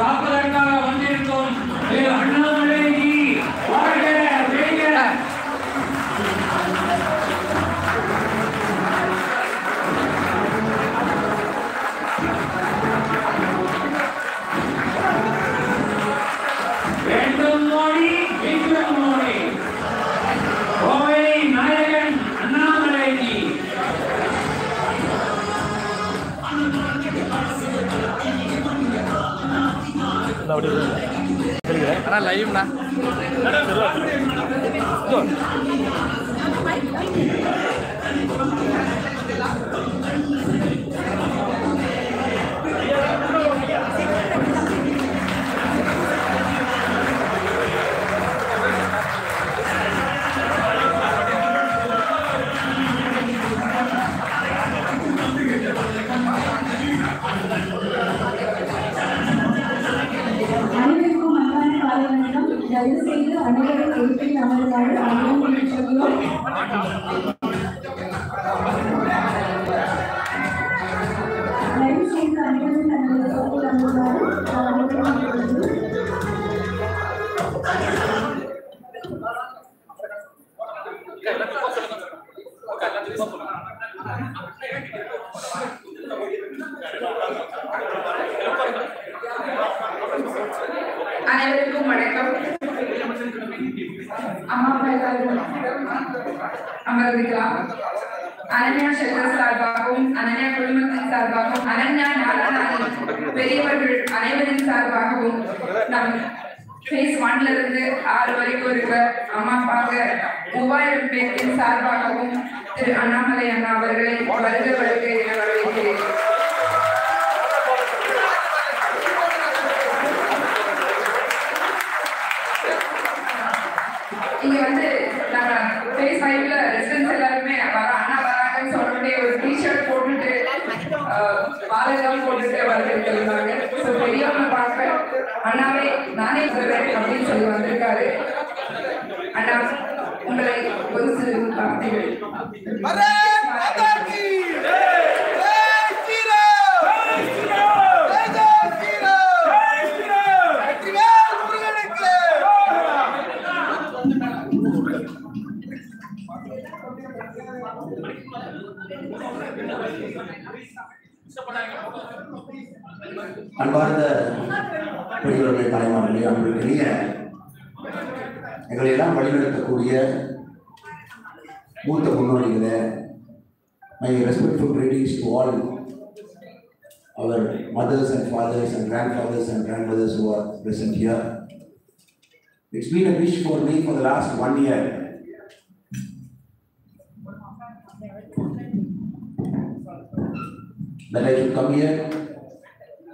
காப்பதற்காக வந்திருக்கும் அண்ணாமலைஜி வாழ்க வெல்க. வேண்டும் மோடி வேண்டும் மோடி. கோவை நாயகன் அண்ணாமலைஜி. ஆனால் லைவ்ண்ணா தயவு செய்து அனைவரும் எழுப்பில் அமர்வார்கள். தயவு செய்து அனைவரும் தங்களது எழுப்பில் அமர்வார்கள். அனைவருக்கும் வணக்கம். அமர்ந்திருக்கலாம். அனன்யா ஷெல்டர் சார்பாகவும் அனன்யா குழுமத்தின் சார்பாகவும் அனன்யா நாராயணி பெரியவர்கள் அனைவரின் சார்பாகவும் நம் phase 1ல இருந்து 6 வரைக்கும் இருக்கிற அம்மாப்பாக 3000 பேரின் சார்பாகவும் திரு அண்ணாமலை அண்ணா அவர்களை வருக வருக என வரவேற்கிறேன். இங்க வந்து நம்ம phase 5ல ரெசிடென்ட்ஸ் எல்லாருமே அண்ணா வராங்கன்னு சொன்னோடனே ஒரு டிஷர்ட் போட்டுட்டு பாலெல்லாம் போட்டுட்டு வந்துருக்காங்க. ஸோ பெரியவங்க பார்க்க அண்ணாவே நானே சொல்றேன் அப்படின்னு சொல்லி வந்திருக்காரு. அண்ணா உங்களை ஒரு சில வார்த்தைகள். அன்பார்ந்த பெரியவர்களை தாய்மார்களே, அன்புக்குரிய எங்களை எல்லாம் வழிநடத்தக்கூடிய மூத்த முன்னோடிகளே, my respectful greetings to all our mothers and fathers and grandfathers and grandmothers who are present here. It's been a wish for me for the last 1 year that I should come here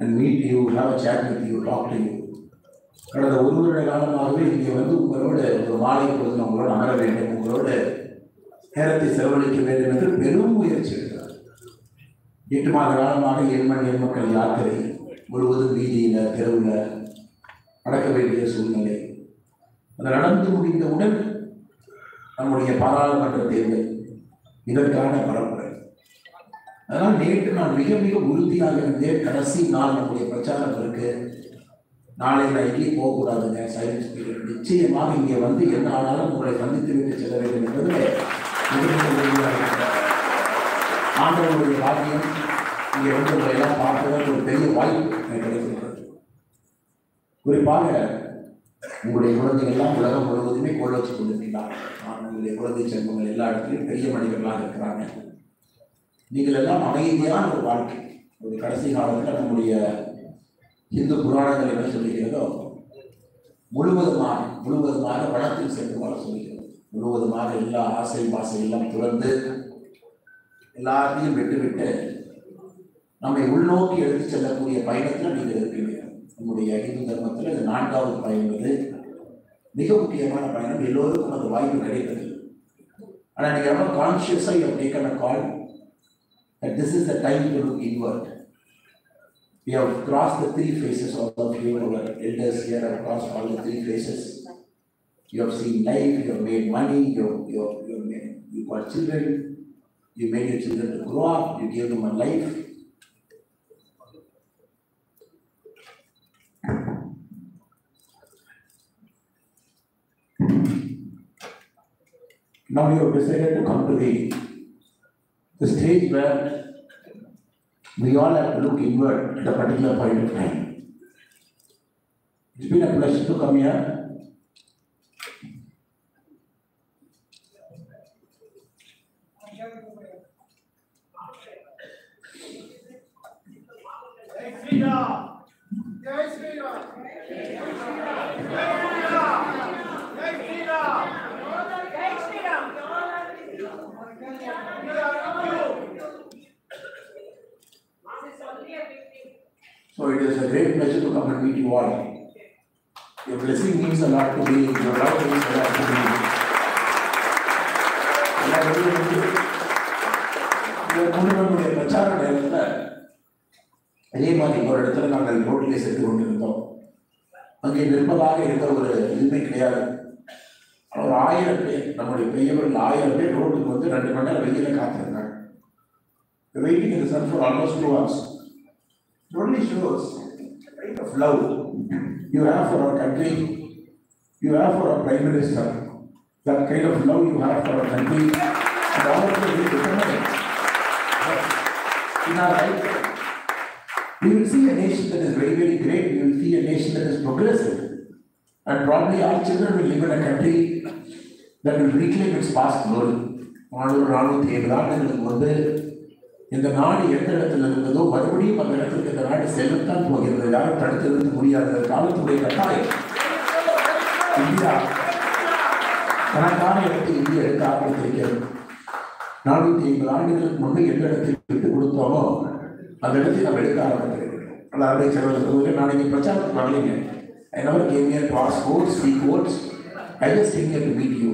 and meet you, have a chat with you, talk to you. கடந்த ஒரு வருட காலமாகவே இங்கே வந்து உங்களோட ஒரு மாலை பொழுது உங்களோட அமர வேண்டும், உங்களோட நேரத்தை செலவழிக்க வேண்டும் என்று பெரும் முயற்சி எடுக்கிறார். 8 மாத காலமாக எண்மண் மக்கள் யாத்திரை முழுவதும் வீதியில் தெருவில் நடக்க வேண்டிய சூழ்நிலை. அது நடந்து முடிந்தவுடன் நம்முடைய பாராளுமன்ற தேர்தல் இதற்கான பரப்புரை. அதனால் நேற்று நான் மிக மிக உறுதியாக இருந்தேன். கடைசி நாள் நம்முடைய பிரச்சாரம் இருக்கு, நாளை நான் எங்கேயும் போகக்கூடாதுங்க, சைலன்ஸ் பீரியட். நிச்சயமாக இங்கே வந்து என்ன ஆனாலும் உங்களை சந்தித்து விட்டு செல்ல வேண்டும் என்பது மிக மிக உறுதியாக இருக்கிறேன். ஆண்டவனுடைய பாக்கியம் இங்கே வந்து உங்களை எல்லாம் பார்ப்பதற்கு ஒரு பெரிய வாய்ப்பு கிடைக்கிறது. குறிப்பாக உங்களுடைய குழந்தைகள் எல்லாம் உலகம் முழுவதுமே கொள்ள வச்சு கொண்டிருக்கிறார். உங்களுடைய குழந்தை செல்வங்கள் எல்லா இடத்துலையும் பெரிய மனிதர்களாக இருக்கிறாங்க. நீங்கள் எல்லாம் அமைதியான ஒரு வாழ்க்கை. ஒரு கடைசி காலத்தில் நம்முடைய இந்து புராணங்கள் என்ன சொல்லுகிறதோ முழுவதுமாக வளத்தில் சென்று வாழ சொல்லுகிறது. முழுவதுமாக எல்லா ஆசை பாசை எல்லாம் துறந்து எல்லாத்தையும் விட்டுவிட்டு நம்மை உள்நோக்கி எடுத்து செல்லக்கூடிய பயணத்தில் நீங்கள் இருக்கிறீர்கள். நம்முடைய இந்து தர்மத்தில் இது 4வது பயணம். இது மிக முக்கியமான பயணம். எல்லோருக்கும் அந்த வாய்ப்பு கிடைத்தது. ஆனால் நீங்கள் ரொம்ப கான்சியஸாக you have taken a call that this is the time to look inward. We have crossed the 3 phases. All of you, our elders here, have crossed all the 3 phases. You have seen life, you have made money, you got children, you made your children to grow up, you gave them a life. Now you have decided to come to the stage where we all have to look inward at a particular point of time. It's been a pleasure to come here. So it is a great pleasure to come and meet you all. Your blessing means a lot to me. Your love means a lot to me. நம்முடைய பிரச்சார நேரத்தில் அதே மாதிரி ஒரு இடத்துல நாங்கள் ரோட்டிலே சென்று கொண்டிருந்தோம். அங்கே நிற்பதாக இருந்த ஒரு இதுவுமே கிடையாது. ஒரு 1000 பேர், நம்முடைய பெரியவர்கள் 1000 பேர் ரோட்டுக்கு வந்து 2 மணி நேரம் வெயில காத்திருந்தாங்க. Waiting in the sun for almost 2 hours. It only shows the kind of love you have for our country, you have for our Prime Minister, that kind of love you have for our country, and all of you will determine. In our life, we will see a nation that is very, very great. We will see a nation that is progressive. And probably our children will live in a country that will reclaim its past glory. இந்த நாடு எந்த இடத்துல இருந்ததோ மறுபடியும் அந்த இடத்துக்கு இந்த நாடு செல்லத்தான் போகிறது. யாரும் தடுத்து நிறுத்த முடியாத காலத்துடைய கட்டாயம். இந்தியா தனக்கான இடத்தை இந்தியா எடுக்க ஆரம்பித்திருக்கிறது. 450 ஆண்டுகளுக்கு முன்பு எந்த இடத்தை விட்டு கொடுத்தோமோ அந்த இடத்தை நம்ம எடுக்க ஆரம்பித்திருக்கிறோம். அதாவது செலவு நான் இங்கே பிரச்சாரத்துக்கு வரலைங்க. I never came here to ask votes, speak votes. I just came here to meet you.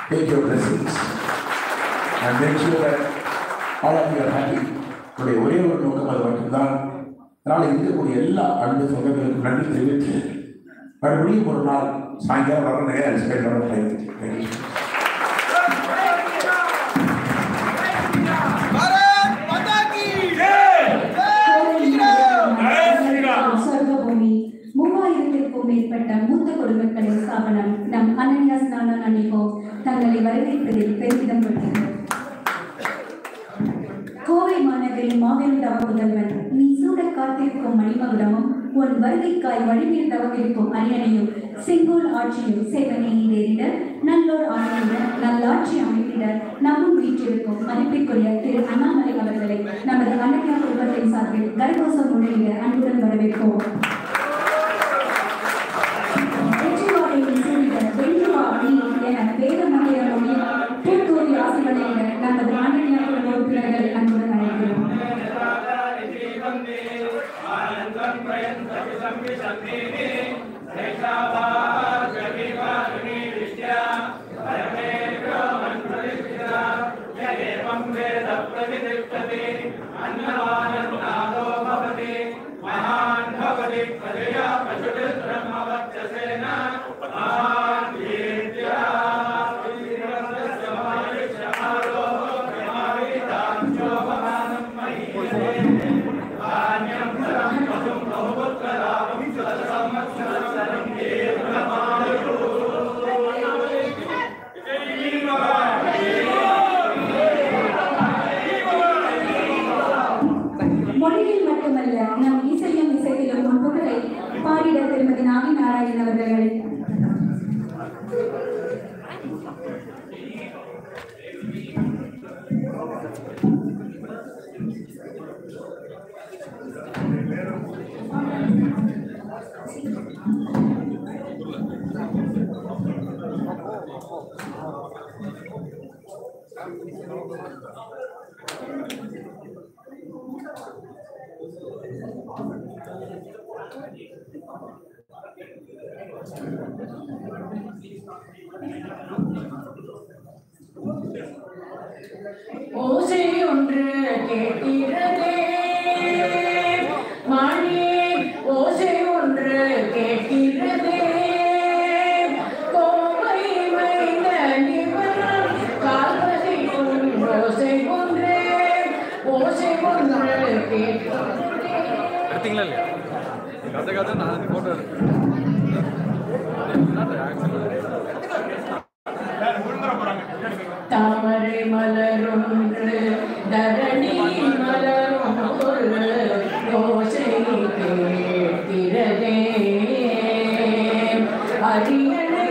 Take your blessings and make sure that all of you are happy. உடைய ஒரே ஒரு நோக்கம் அது மட்டும்தான். அதனால் இருக்கக்கூடிய எல்லா அன்பு சொந்தங்களுக்கும் நன்றி தெரிவித்து மறுபடியும் ஒரு நாள் சாயங்காலம் வர நிறைய எக்ஸ்பெக்ட் பண்ண ட்ரை. மேற்பட்ட மூத்த குடும்பங்களின் ஸ்தாபனம் நம் அனன்யாஸ் நானா அன்னிகோ தங்களை வரவேற்பதில் பெருமிதம் கொள்கிறோம். கோவை மாநகரின் மாபெரும் தவ முதல்வன், நீ சூட காத்திருக்கும் மணிமகுடமும் உன் வருகைக்காய் வழிமீர் தவமிருக்கும் அரியணையும் செங்கோல் ஆட்சியும் சேவனை நேரிட நல்லோர் ஆணையிட நல்லாட்சி அமைத்திட நம்மும் வீற்றிருக்கும் மதிப்பிற்குரிய திரு அண்ணாமலை அவர்களை நமது அனன்யா குடும்பத்தின் சார்பில் கரகோஷம் முழங்கிட அன்புடன் வரவேற்போம். நமது அனன்யா குடும்ப உறுப்பினர்கள் அன்புடன் அழைக்கிறோம். மொழியில் மட்டுமல்ல நம் இசையும் இசையிலும் முன்புகளை பாடிட திருமதி நாகி நாராயணன் அவர்களை ஓசை ஒன்று கேட்கிறதே மணி, ஓசை ஒன்று கேட்கிறதே கோவை வைந்த நிவரம் கால்வதை ஓசை ஒன்று கேட்கிறதே. எடுத்தீங்களா இல்லையா? கதை நான் போட்டோ எடுத்தேன். மலரொன்று தரணி மலரொன்று யோசை கேட்கிறதே அரியணை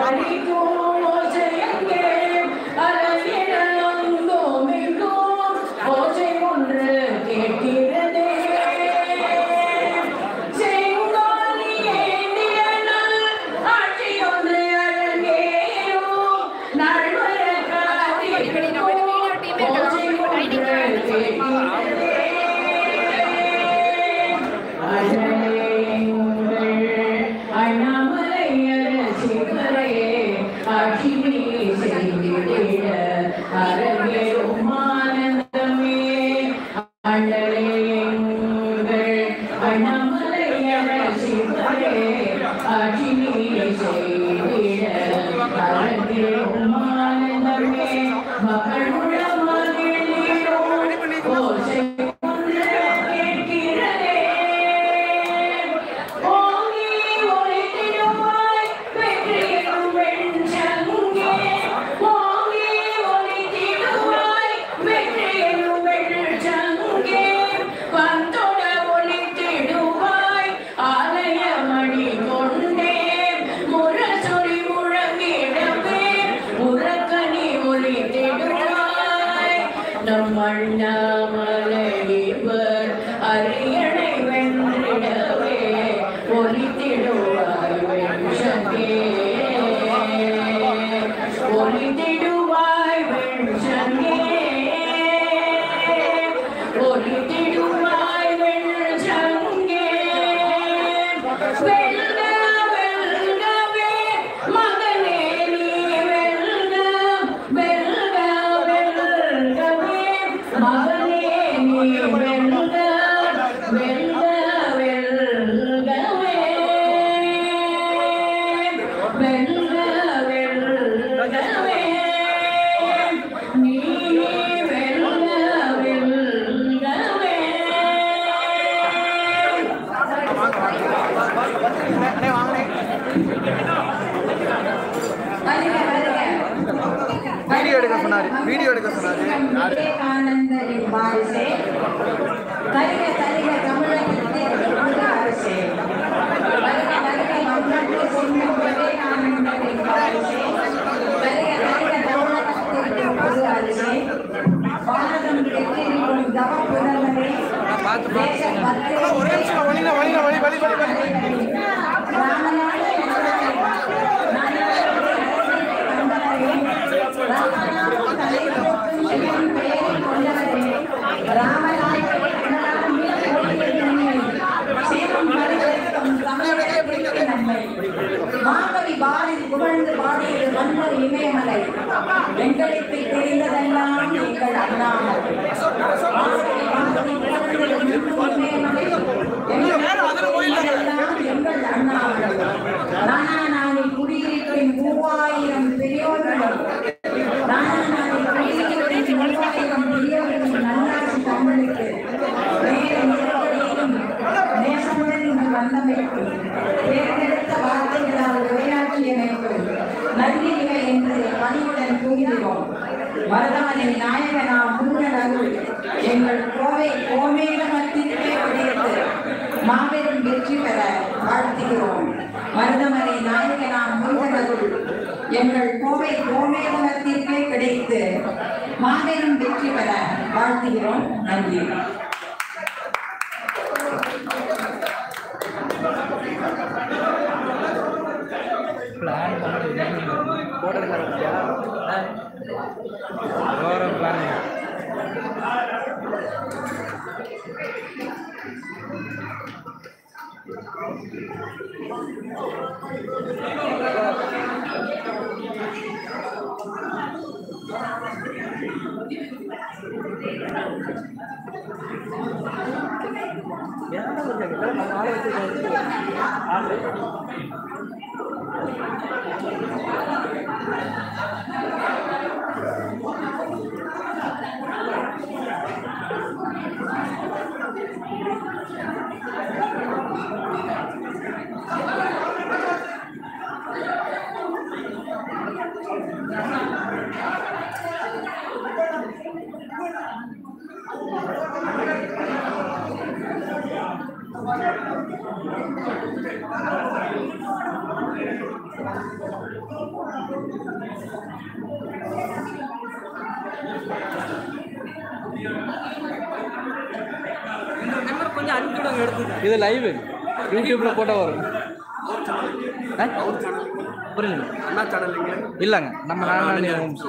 அடிக்கும் ஓசையங்கே அரங்கிடங்கும் எங்கும் ஓசை ஒன்று கேட்கிறதே நம்மண்ணாமலைவர் அரியணை வென்றிடவே ஒலித்திடுவாய் வெண்சங்கே ஒலித்திடுவாய் வெண்சங்கே ஒலித்திடுவாய் வெண்சங்கே வெல்க வெல்கவே மகனே நீ வெல்க வெல்க வெல்கவே மகனே நீ வெல்க வெல்க வெல்கவே வெல்க வெல்கவே நீ வெல்க வெல்கவே வீடியோ எடுக்க சொன்னாரு விவேகானந்தரின் வாரிசே கலிக கலிக தமிழகத்தின் புது அரசே கலிக கலிக மன்றத்து செல்லும் விவேகானந்தரின் வாரிசே கலிக கலிக தமிழகத்தின் புது அரசே பாரதம் வெற்றியும் தவ புதல்வரே தேச மாகவி பாரதி புகழ்ந்து பாடியது மன்னர் இமயமலை எங்களுக்கு தெரிந்ததெல்லாம் எங்கள் அண்ணாமலை மாகவி பாரதி புகழ்ந்தது மன்னர் இமயமலை எங்கள் அண்ணாமலை நானாநாளை குடியிருப்பின் 3000 பெரியோர்களும் நானாநாளை குடியிருப்பின் 3000 பெரியோர்களும் நல்லாட்சி தமிழுக்கு நேரம் நெருக்கடியிலும் நேசமுடன் இங்கு வந்தமைக்கு தேர்ந்தெடுத்த வார்த்தைகளால் உரையாற்றியமைக்கு நன்றிகள் என்று பணியுடன் கூறுகிறோம். மருதமலை நாயகனாம் முருகன் அருள் எங்கள் கோவை கோமேகமத்திற்கே கிடைத்து மாபெரும் வெற்றி பெற வாழ்த்துகிறோம். மருதமலை நாயகனாம் முருகன் அருள் எங்கள் கோவை கோமேகமத்திற்கே கிடைத்து மாபெரும் வெற்றி பெற வாழ்த்துகிறோம். நன்றி. கொஞ்சம் அனுப்பிவிடுங்க எடுத்து. இது லைவ் யூடியூப்ல போட்டோ வரும். புரியல அண்ணா சேனல் இல்லைங்க நம்ம நானே ஹோம்ஸ்.